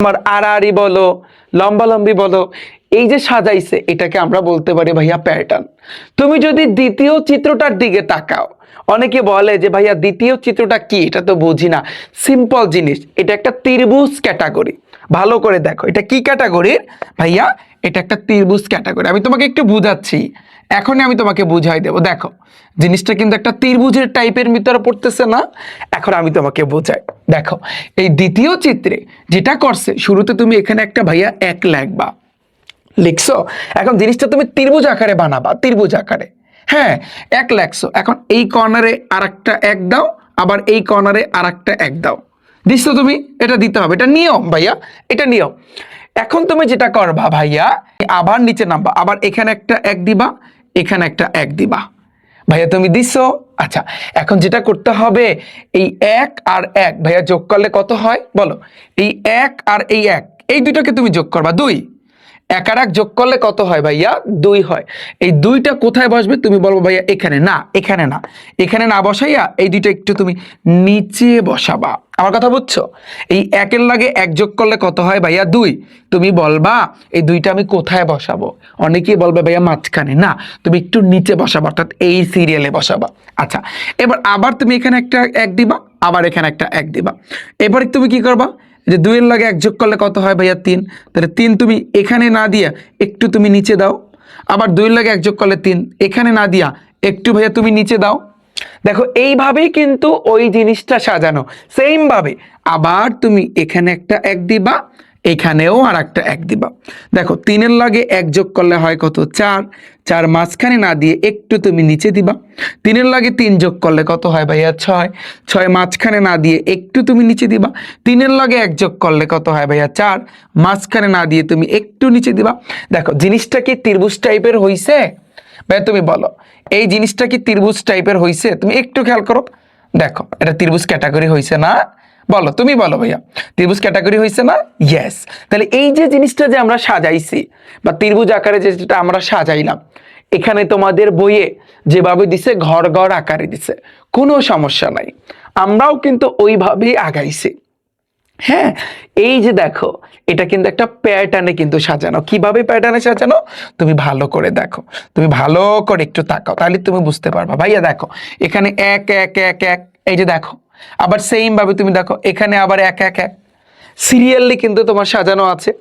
আমার আড়াআড়ি বলো, লম্বালম্বি বলো, এই যে সাজাইছে এটাকে আমরা বলতে পারি ভাইয়া প্যাটার্ন। তুমি যদি দ্বিতীয় চিত্রটার দিকে তাকাও, অনেকে বলে যে ভাইয়া দ্বিতীয় চিত্রটা কি, এটা তো বুঝি না। সিম্পল জিনিস, এটা একটা ত্রিভুজ ক্যাটাগরি। ভালো করে দেখো এটা কি ক্যাটাগরির ভাইয়া, এটা একটা ত্রিভুজ ক্যাটাগরি। আমি তোমাকে একটু বুঝাচ্ছি, এখনই আমি তোমাকে বুঝাই দেবো। দেখো জিনিসটা কিন্তু একটা ত্রিভুজের টাইপের ভিতরে পড়তেছে না, এখন আমি তোমাকে বোঝাই। দেখো এই দ্বিতীয় চিত্রে যেটা করছে, শুরুতে তুমি এখানে একটা ভাইয়া এক লিখবা, লিখছো। এখন জিনিসটা তুমি ত্রিভুজ আকারে বানাবা, ত্রিভুজ আকারে। হ্যাঁ, এক লেখছো। এখন এই কর্নারে আর একটা এক দাও, আবার এই কর্নারে আর একটা এক দাও, দিচ্ছো তুমি। এটা দিতে হবে, এটা নিয়ম ভাইয়া, এটা নিয়ম। এখন তুমি যেটা করবা ভাইয়া, আবার নিচে নামবা, আবার এখানে একটা এক দিবা, এখানে একটা এক দিবা। ভাইয়া তুমি দিছো। আচ্ছা, এখন যেটা করতে হবে, এই এক আর এক ভাইয়া যোগ করলে কত হয় বলো? এই এক আর এই এক, এই দুটোকে তুমি যোগ করবা, দুই। এক আর এক যোগ করলে কত হয় ভাইয়া? দুই হয়। এই দুইটা কোথায় বসবে তুমি বলবো ভাইয়া এখানে না, এখানে না, এখানে না বসাইয়া এই দুইটা একটু তুমি নিচে বসাবা। আমার কথা বুঝছো? এই একের লাগে এক যোগ করলে কত হয় ভাইয়া? দুই। তুমি বলবা এই দুইটা আমি কোথায় বসাবো? অনেকেই বলবে ভাইয়া মাঝখানে। না, তুমি একটু নিচে বসাবা, অর্থাৎ এই সিরিয়ালে বসাবা। আচ্ছা, এবার আবার তুমি এখানে একটা এক দিবা, আবার এখানে একটা এক দিবা। এবার তুমি কি করবা? যে দুইয়ের লাগে এক যোগ করলে কত হয় ভাইয়া? তিন। তাহলে তিন তুমি এখানে না দিয়া একটু তুমি নিচে দাও। আবার দুইয়ের লাগে এক যোগ করলে তিন, এখানে না দিয়া একটু ভাইয়া তুমি নিচে দাও। দেখো এইভাবেই কিন্তু ওই জিনিসটা সাজানো, সেম ভাবে। আবার তুমি এখানে একটা এক দিবা, এখানেও আর একটা এক দিবা। দেখো তিনের লাগে এক যোগ করলে হয় কত? চার। চার মাঝখানে না দিয়ে একটু তুমি নিচে দিবা। তিনের লাগে তিন যোগ করলে কত হয় ভাইয়া? ছয়। ছয় মাঝখানে না দিয়ে একটু তুমি নিচে দিবা। তিনের লাগে এক যোগ করলে কত হয় ভাইয়া? চার। মাঝখানে না দিয়ে তুমি একটু নিচে দিবা। দেখো জিনিসটা কি ত্রিভুজ টাইপের হইছে ভাইয়া? তুমি বলো এই জিনিসটা কি ত্রিভুজ টাইপের হইছে? তুমি একটু খেয়াল করো, দেখো এটা ত্রিভুজ ক্যাটাগরি হইছে না? বলো, তুমি বলো ভাইয়া, ত্রিভুজ ক্যাটাগরি হইছে না? ইয়েস। তাহলে এই যে জিনিসটা যে আমরা সাজাইছি, বা ত্রিভুজ আকারে যেটা আমরা সাজাইলাম, এখানে তোমাদের বইয়ে যেভাবে দিছে ঘর ঘর আকারে দিছে, কোনো সমস্যা নাই। আমরাও কিন্তু ওইভাবেই আগাইছি। হ্যাঁ, এই যে দেখো এটা কিন্তু একটা প্যাটার্নে কিন্তু সাজানো। কিভাবে প্যাটার্নে সাজানো তুমি ভালো করে দেখো, তুমি ভালো করে একটু তাকাও, তাহলে তুমি বুঝতে পারবা। ভাইয়া দেখো এখানে এক এক এক এক, এই যে দেখো। আবার সেম ভাবে তুমি দেখো এখানে আবার এক এক এক, সিরিয়ালি কিন্তু তোমার সাজানো আছে।